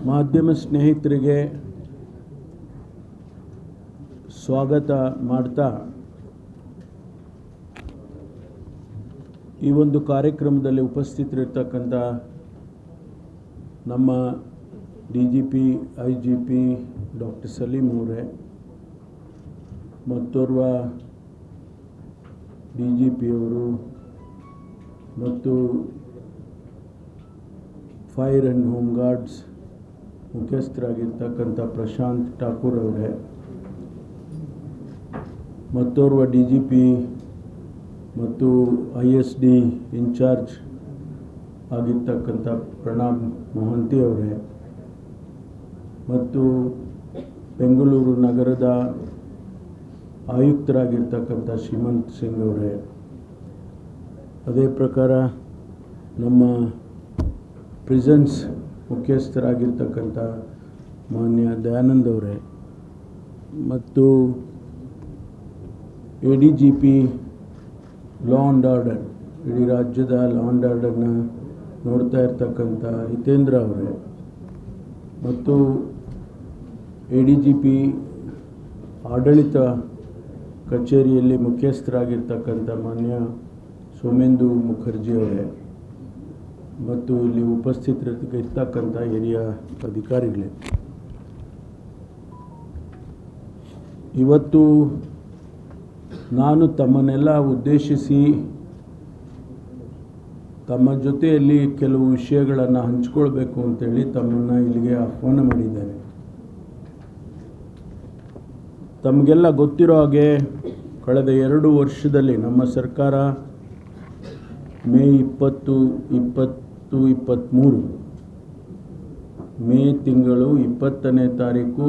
ಮಾಧ್ಯಮ ಸ್ನೇಹಿತರಿಗೆ ಸ್ವಾಗತ ಮಾಡ್ತಾ ಈ ಒಂದು ಕಾರ್ಯಕ್ರಮದಲ್ಲಿ ಉಪಸ್ಥಿತರಿರ್ತಕ್ಕಂಥ ನಮ್ಮ DGP IGP ಡಾಕ್ಟರ್ ಸಲೀಂ ಅವರೇ, ಮತ್ತೋರ್ವ DGP ಅವರು ಮತ್ತು ಫೈರ್ ಆ್ಯಂಡ್ ಹೋಮ್ ಗಾರ್ಡ್ಸ್ ಮುಖ್ಯಸ್ಥರಾಗಿರ್ತಕ್ಕಂಥ ಪ್ರಶಾಂತ್ ಠಾಕೂರ್ ಅವರೇ, ಮತ್ತೋರ್ವ DGP ಮತ್ತು ISD ಇನ್ಚಾರ್ಜ್ ಆಗಿರ್ತಕ್ಕಂಥ ಪ್ರಣಬ್ ಮೊಹಂತಿ ಅವರೇ, ಮತ್ತು ಬೆಂಗಳೂರು ನಗರದ ಆಯುಕ್ತರಾಗಿರ್ತಕ್ಕಂಥ ಶ್ರೀಮಂತ್ ಸಿಂಗ್ ಅವರೇ, ಅದೇ ಪ್ರಕಾರ ನಮ್ಮ ಪ್ರಿಸನ್ಸ್ ಮುಖ್ಯಸ್ಥರಾಗಿರ್ತಕ್ಕಂಥ ಮಾನ್ಯ ದಯಾನಂದ್ ಅವರೇ, ಮತ್ತು ADGP ಲಾ ಆ್ಯಂಡ್ ಆರ್ಡರ್, ಇಡೀ ರಾಜ್ಯದ ಲಾ ಆ್ಯಂಡ್ ಆರ್ಡರ್ನ ನೋಡ್ತಾ ಇರ್ತಕ್ಕಂಥ ಹಿತೇಂದ್ರ ಅವರೇ, ಮತ್ತು ADGP ಆಡಳಿತ ಕಚೇರಿಯಲ್ಲಿ ಮುಖ್ಯಸ್ಥರಾಗಿರ್ತಕ್ಕಂಥ ಮಾನ್ಯ ಸೋಮೇಂದು ಮುಖರ್ಜಿ ಅವರೇ, ಮತ್ತು ಇಲ್ಲಿ ಉಪಸ್ಥಿತರಿರ್ತಕ್ಕಂಥ ಹಿರಿಯ ಅಧಿಕಾರಿಗಳೇ, ಇವತ್ತು ನಾನು ತಮ್ಮನ್ನೆಲ್ಲ ಉದ್ದೇಶಿಸಿ ತಮ್ಮ ಜೊತೆಯಲ್ಲಿ ಕೆಲವು ವಿಷಯಗಳನ್ನು ಹಂಚಿಕೊಳ್ಬೇಕು ಅಂತೇಳಿ ತಮ್ಮನ್ನು ಇಲ್ಲಿಗೆ ಆಹ್ವಾನ ಮಾಡಿದ್ದೇನೆ. ತಮಗೆಲ್ಲ ಗೊತ್ತಿರೋ ಹಾಗೆ ಕಳೆದ 2 ವರ್ಷದಲ್ಲಿ ನಮ್ಮ ಸರ್ಕಾರ ಮೇ 20, 23 ಮೇ ತಿಂಗಳು 20ನೇ ತಾರೀಕು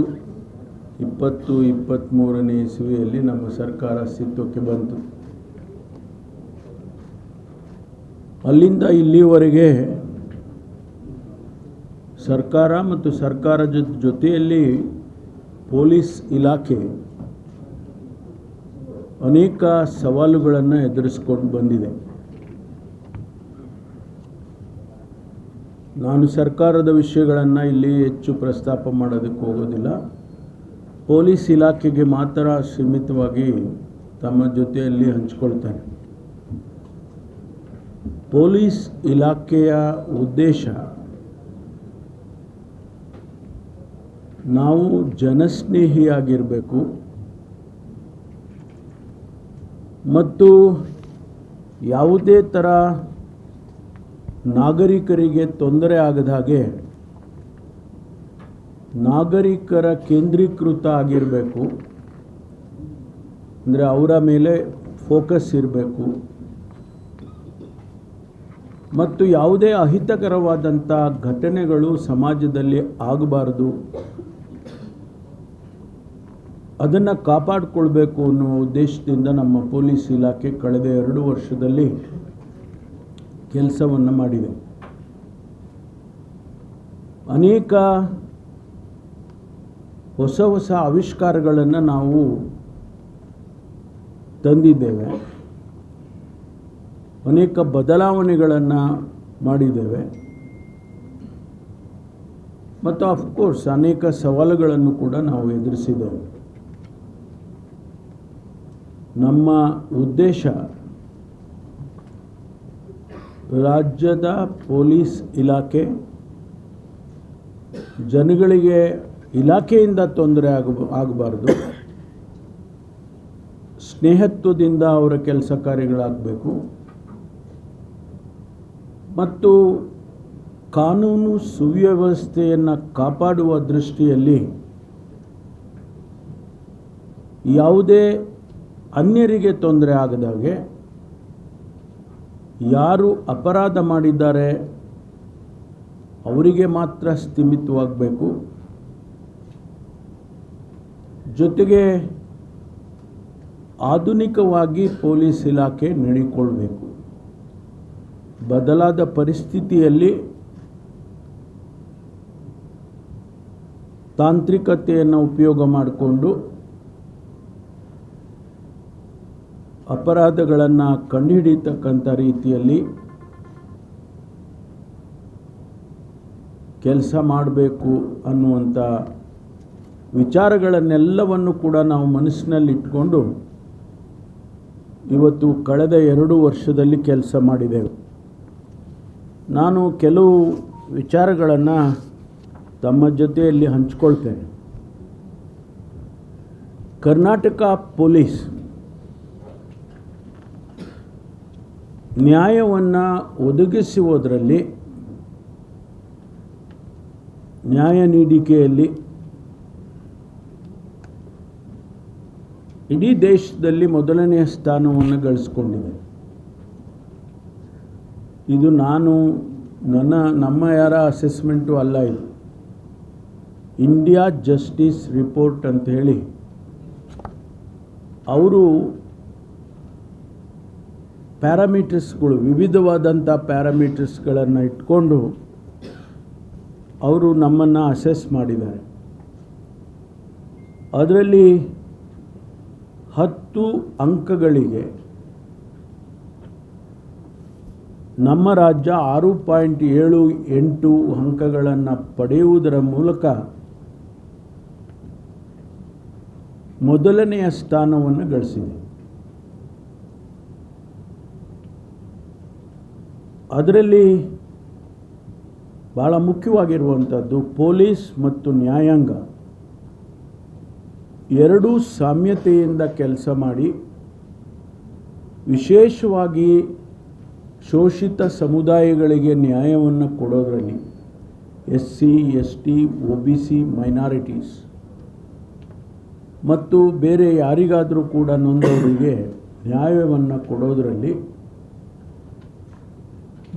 2023ನೇ ಇಸವಿಯಲ್ಲಿ ನಮ್ಮ ಸರ್ಕಾರ ಅಸ್ತಿತ್ವಕ್ಕೆ ಬಂತು. ಅಲ್ಲಿಂದ ಇಲ್ಲಿವರೆಗೆ ಸರ್ಕಾರ ಮತ್ತು ಸರ್ಕಾರದ ಜೊತೆಯಲ್ಲಿ ಪೊಲೀಸ್ ಇಲಾಖೆ ಅನೇಕ ಸವಾಲುಗಳನ್ನು ಎದುರಿಸಿಕೊಂಡು ಬಂದಿದೆ. ನಾನು ಸರ್ಕಾರದ ವಿಷಯಗಳನ್ನು ಇಲ್ಲಿ ಹೆಚ್ಚು ಪ್ರಸ್ತಾಪ ಮಾಡೋದಕ್ಕೆ ಹೋಗೋದಿಲ್ಲ. ಪೊಲೀಸ್ ಇಲಾಖೆಗೆ ಮಾತ್ರ ಸೀಮಿತವಾಗಿ ತಮ್ಮ ಜೊತೆಯಲ್ಲಿ ಹಂಚಿಕೊಳ್ತಾರೆ. ಪೊಲೀಸ್ ಇಲಾಖೆಯ ಉದ್ದೇಶ ನಾವು ಜನಸ್ನೇಹಿಯಾಗಿರಬೇಕು ಮತ್ತು ಯಾವುದೇ ಥರ ನಾಗರಿಕರಿಗೆ ತೊಂದರೆ ಆಗದ ಹಾಗೆ ನಾಗರಿಕರ ಕೇಂದ್ರೀಕೃತ ಆಗಿರಬೇಕು. ಅಂದರೆ ಅವರ ಮೇಲೆ ಫೋಕಸ್ ಇರಬೇಕು ಮತ್ತು ಯಾವುದೇ ಅಹಿತಕರವಾದಂಥ ಘಟನೆಗಳು ಸಮಾಜದಲ್ಲಿ ಆಗಬಾರ್ದು, ಅದನ್ನು ಕಾಪಾಡಿಕೊಳ್ಬೇಕು ಅನ್ನೋ ಉದ್ದೇಶದಿಂದ ನಮ್ಮ ಪೊಲೀಸ್ ಇಲಾಖೆ ಕಳೆದ 2 ವರ್ಷದಲ್ಲಿ ಕೆಲಸವನ್ನು ಮಾಡಿದೆ. ಅನೇಕ ಹೊಸ ಹೊಸ ಆವಿಷ್ಕಾರಗಳನ್ನು ನಾವು ತಂದಿದ್ದೇವೆ, ಅನೇಕ ಬದಲಾವಣೆಗಳನ್ನು ಮಾಡಿದ್ದೇವೆ ಮತ್ತು ಆಫ್ಕೋರ್ಸ್ ಅನೇಕ ಸವಾಲುಗಳನ್ನು ಕೂಡ ನಾವು ಎದುರಿಸಿದ್ದೇವೆ. ನಮ್ಮ ಉದ್ದೇಶ ರಾಜ್ಯದ ಪೊಲೀಸ್ ಇಲಾಖೆ ಜನಗಳಿಗೆ ಇಲಾಖೆಯಿಂದ ತೊಂದರೆ ಆಗಬಾರ್ದು, ಸ್ನೇಹತ್ವದಿಂದ ಅವರ ಕೆಲಸ ಕಾರ್ಯಗಳಾಗಬೇಕು ಮತ್ತು ಕಾನೂನು ಸುವ್ಯವಸ್ಥೆಯನ್ನು ಕಾಪಾಡುವ ದೃಷ್ಟಿಯಲ್ಲಿ ಯಾವುದೇ ಅನ್ಯರಿಗೆ ತೊಂದರೆ ಆಗದಾಗೆ ಯಾರು ಅಪರಾಧ ಮಾಡಿದ್ದಾರೆ ಅವರಿಗೆ ಮಾತ್ರ ಸೀಮಿತವಾಗಬೇಕು. ಜೊತೆಗೆ ಆಧುನಿಕವಾಗಿ ಪೊಲೀಸ್ ಇಲಾಖೆ ನಡೆದುಕೊಳ್ಳಬೇಕು. ಬದಲಾದ ಪರಿಸ್ಥಿತಿಯಲ್ಲಿ ತಾಂತ್ರಿಕತೆಯನ್ನು ಉಪಯೋಗ ಮಾಡಿಕೊಂಡು ಅಪರಾಧಗಳನ್ನು ಕಂಡುಹಿಡಿಯತಕ್ಕಂಥ ರೀತಿಯಲ್ಲಿ ಕೆಲಸ ಮಾಡಬೇಕು ಅನ್ನುವಂಥ ವಿಚಾರಗಳನ್ನೆಲ್ಲವನ್ನು ಕೂಡ ನಾವು ಮನಸ್ಸಿನಲ್ಲಿ ಇಟ್ಕೊಂಡು ಇವತ್ತು ಕಳೆದ 2 ವರ್ಷದಲ್ಲಿ ಕೆಲಸ ಮಾಡಿದ್ದೇವೆ. ನಾನು ಕೆಲವು ವಿಚಾರಗಳನ್ನು ತಮ್ಮ ಜೊತೆಯಲ್ಲಿ ಹಂಚಿಕೊಳ್ತೇನೆ. ಕರ್ನಾಟಕ ಪೊಲೀಸ್ ನ್ಯಾಯವನ್ನು ಒದಗಿಸುವುದರಲ್ಲಿ, ನ್ಯಾಯ ನೀಡಿಕೆಯಲ್ಲಿ ಇಡೀ ದೇಶದಲ್ಲಿ ಮೊದಲನೆಯ ಸ್ಥಾನವನ್ನು ಗಳಿಸ್ಕೊಂಡಿದೆ. ಇದು ನಮ್ಮ ಯಾರ ಅಸೆಸ್ಮೆಂಟು ಅಲ್ಲ. ಇದು ಇಂಡಿಯಾ ಜಸ್ಟಿಸ್ ರಿಪೋರ್ಟ್ ಅಂತ ಹೇಳಿ ಅವರು ಪ್ಯಾರಾಮೀಟರ್ಸ್ಗಳು, ವಿವಿಧವಾದಂಥ ಪ್ಯಾರಾಮೀಟರ್ಸ್ಗಳನ್ನು ಇಟ್ಕೊಂಡು ಅವರು ನಮ್ಮನ್ನು ಅಸೆಸ್ ಮಾಡಿದ್ದಾರೆ. ಅದರಲ್ಲಿ 10 ಅಂಕಗಳಿಗೆ ನಮ್ಮ ರಾಜ್ಯ 6.78 ಅಂಕಗಳನ್ನು ಪಡೆಯುವುದರ ಮೂಲಕ ಮೊದಲನೆಯ ಸ್ಥಾನವನ್ನು ಗಳಿಸಿದೆ. ಅದರಲ್ಲಿ ಭಾಳ ಮುಖ್ಯವಾಗಿರುವಂಥದ್ದು ಪೊಲೀಸ್ ಮತ್ತು ನ್ಯಾಯಾಂಗ ಎರಡೂ ಸಾಮ್ಯತೆಯಿಂದ ಕೆಲಸ ಮಾಡಿ ವಿಶೇಷವಾಗಿ ಶೋಷಿತ ಸಮುದಾಯಗಳಿಗೆ ನ್ಯಾಯವನ್ನು ಕೊಡೋದರಲ್ಲಿ SC, ST, OBC, ಮೈನಾರಿಟೀಸ್ ಮತ್ತು ಬೇರೆ ಯಾರಿಗಾದರೂ ಕೂಡ ನೊಂದವರಿಗೆ ನ್ಯಾಯವನ್ನು ಕೊಡೋದರಲ್ಲಿ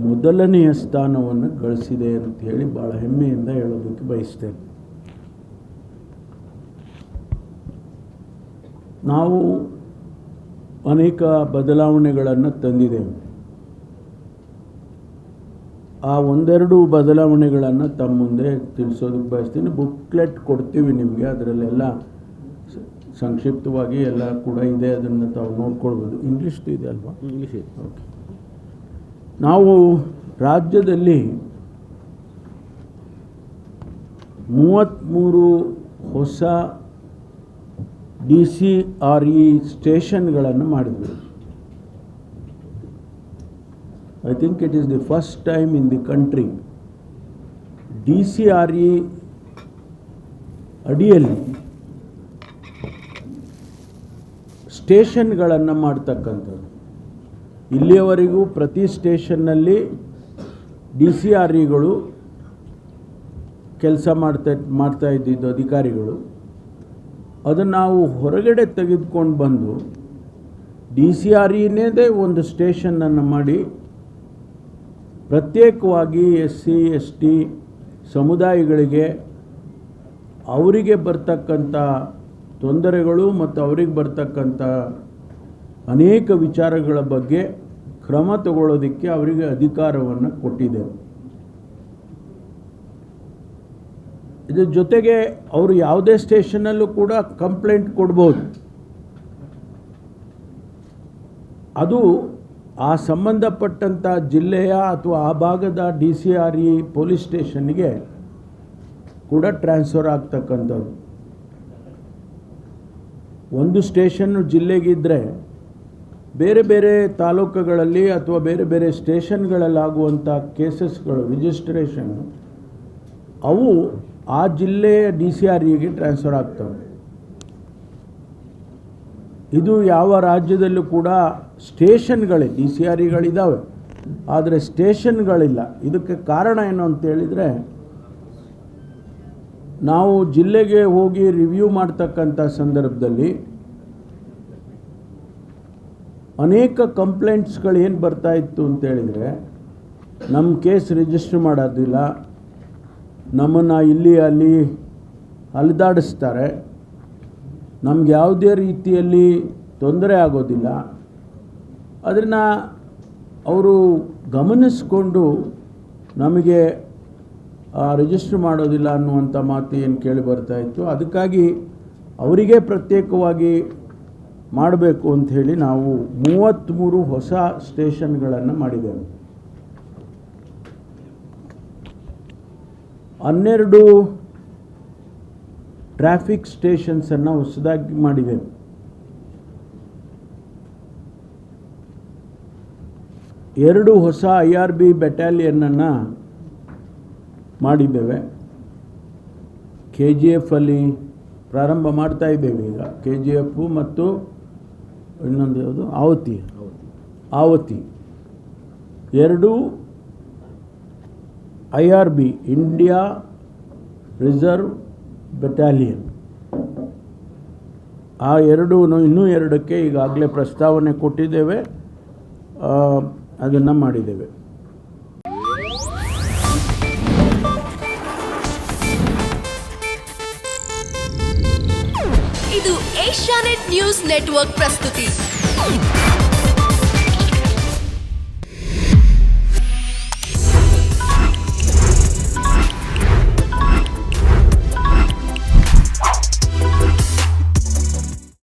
ಮೊದಲನೆಯ ಸ್ಥಾನವನ್ನು ಗಳಿಸಿದೆ ಅಂತ ಹೇಳಿ ಭಾಳ ಹೆಮ್ಮೆಯಿಂದ ಹೇಳೋದಕ್ಕೆ ಬಯಸ್ತೇನೆ. ನಾವು ಅನೇಕ ಬದಲಾವಣೆಗಳನ್ನು ತಂದಿದ್ದೇವೆ. ಆ ಒಂದೆರಡು ಬದಲಾವಣೆಗಳನ್ನು ತಮ್ಮ ಮುಂದೆ ತಿಳಿಸೋದಕ್ಕೆ ಬಯಸ್ತೀನಿ. ಬುಕ್ಲೆಟ್ ಕೊಡ್ತೀವಿ ನಿಮಗೆ, ಅದರಲ್ಲೆಲ್ಲ ಸಂಕ್ಷಿಪ್ತವಾಗಿ ಎಲ್ಲ ಕೂಡ ಇದೆ, ಅದನ್ನು ತಾವು ನೋಡ್ಕೊಳ್ಬೋದು. ಇಂಗ್ಲೀಷ್ದು ಇದೆ ಅಲ್ವಾ? ಇಂಗ್ಲೀಷ್ ಇದೆ. ಓಕೆ. ನಾವು ರಾಜ್ಯದಲ್ಲಿ 33 ಹೊಸ DCRE ಸ್ಟೇಷನ್ಗಳನ್ನು ಮಾಡಿದ್ವಿ. I think it is the first time in the country DCRE ಅಡಿಯಲ್ಲಿ ಸ್ಟೇಷನ್ಗಳನ್ನು ಮಾಡ್ತಕ್ಕಂಥದ್ದು. ಇಲ್ಲಿಯವರೆಗೂ ಪ್ರತಿ ಸ್ಟೇಷನ್ನಲ್ಲಿ DCREಗಳು ಕೆಲಸ ಮಾಡ್ತಾ ಇದ್ದಿದ್ದು ಅಧಿಕಾರಿಗಳು. ಅದನ್ನು ನಾವು ಹೊರಗಡೆ ತೆಗೆದುಕೊಂಡು ಬಂದು DCREನೇ ಒಂದು ಸ್ಟೇಷನನ್ನು ಮಾಡಿ ಪ್ರತ್ಯೇಕವಾಗಿ SC, ST ಸಮುದಾಯಗಳಿಗೆ ಅವರಿಗೆ ಬರ್ತಕ್ಕಂಥ ತೊಂದರೆಗಳು ಮತ್ತು ಅವರಿಗೆ ಬರ್ತಕ್ಕಂಥ ಅನೇಕ ವಿಚಾರಗಳ ಬಗ್ಗೆ ಕ್ರಮ ತಗೊಳ್ಳೋದಕ್ಕೆ ಅವರಿಗೆ ಅಧಿಕಾರವನ್ನು ಕೊಟ್ಟಿದ್ದೇವೆ. ಇದರ ಜೊತೆಗೆ ಅವರು ಯಾವುದೇ ಸ್ಟೇಷನಲ್ಲೂ ಕೂಡ ಕಂಪ್ಲೇಂಟ್ ಕೊಡ್ಬೋದು. ಅದು ಆ ಸಂಬಂಧಪಟ್ಟಂಥ ಜಿಲ್ಲೆಯ ಅಥವಾ ಆ ಭಾಗದ DCRE ಪೊಲೀಸ್ ಸ್ಟೇಷನ್ಗೆ ಕೂಡ ಟ್ರಾನ್ಸ್ಫರ್ ಆಗ್ತಕ್ಕಂಥದ್ದು. ಒಂದು ಸ್ಟೇಷನ್ನು ಜಿಲ್ಲೆಗಿದ್ದರೆ ಬೇರೆ ಬೇರೆ ತಾಲೂಕುಗಳಲ್ಲಿ ಅಥವಾ ಬೇರೆ ಬೇರೆ ಸ್ಟೇಷನ್ಗಳಲ್ಲಾಗುವಂಥ ಕೇಸಸ್ಗಳು ರಿಜಿಸ್ಟ್ರೇಷನ್ ಅವು ಆ ಜಿಲ್ಲೆಯ DCREಗೆ ಟ್ರಾನ್ಸ್ಫರ್ ಆಗ್ತವೆ. ಇದು ಯಾವ ರಾಜ್ಯದಲ್ಲೂ ಕೂಡ ಸ್ಟೇಷನ್ಗಳೇ DCREಗಳಿದ್ದಾವೆ, ಆದರೆ ಸ್ಟೇಷನ್ಗಳಿಲ್ಲ. ಇದಕ್ಕೆ ಕಾರಣ ಏನು ಅಂತ ಹೇಳಿದರೆ, ನಾವು ಜಿಲ್ಲೆಗೆ ಹೋಗಿ ರಿವ್ಯೂ ಮಾಡ್ತಕ್ಕಂಥ ಸಂದರ್ಭದಲ್ಲಿ ಅನೇಕ ಕಂಪ್ಲೇಂಟ್ಸ್ಗಳು ಏನು ಬರ್ತಾ ಇತ್ತು ಅಂತೇಳಿದರೆ, ನಮ್ಮ ಕೇಸ್ ರಿಜಿಸ್ಟರ್ ಮಾಡೋದಿಲ್ಲ, ನಮ್ಮನ್ನು ಇಲ್ಲಿ ಅಲ್ಲಿ ಅಲೆದಾಡಿಸ್ತಾರೆ, ನಮ್ಗೆ ಯಾವುದೇ ರೀತಿಯಲ್ಲಿ ತೊಂದರೆ ಆಗೋದಿಲ್ಲ. ಅದನ್ನು ಅವರು ಗಮನಿಸ್ಕೊಂಡು ನಮಗೆ ರಿಜಿಸ್ಟರ್ ಮಾಡೋದಿಲ್ಲ ಅನ್ನುವಂಥ ಮಾತು ಏನು ಕೇಳಿ ಬರ್ತಾಯಿತ್ತು. ಅದಕ್ಕಾಗಿ ಅವರಿಗೆ ಪ್ರತ್ಯೇಕವಾಗಿ ಮಾಡಬೇಕು ಅಂಥೇಳಿ ನಾವು 33 ಹೊಸ ಸ್ಟೇಷನ್ಗಳನ್ನು ಮಾಡಿದ್ದೇವೆ. 12 ಟ್ರಾಫಿಕ್ ಸ್ಟೇಷನ್ಸನ್ನು ಹೊಸದಾಗಿ ಮಾಡಿದ್ದೇವೆ. 2 ಹೊಸ IRB ಬೆಟಾಲಿಯನ್ನನ್ನು ಮಾಡಿದ್ದೇವೆ. KGF ಅಲ್ಲಿ ಪ್ರಾರಂಭ ಮಾಡ್ತಾ ಇದ್ದೇವೆ ಈಗ. KGF ಮತ್ತು ಇನ್ನೊಂದು ಯಾವುದು Avathi 2 IRB India reserve battalion. ಆ ಇನ್ನೂ 2ಕ್ಕೆ ಈಗಾಗಲೇ ಪ್ರಸ್ತಾವನೆ ಕೊಟ್ಟಿದ್ದೇವೆ, ಅದನ್ನು ಮಾಡಿದ್ದೇವೆ. ಇದು ಏಷ್ಯಾನೆಟ್ ನ್ಯೂಸ್ ನೆಟ್ವರ್ಕ್ ಪ್ರಸ್ತುತಿ.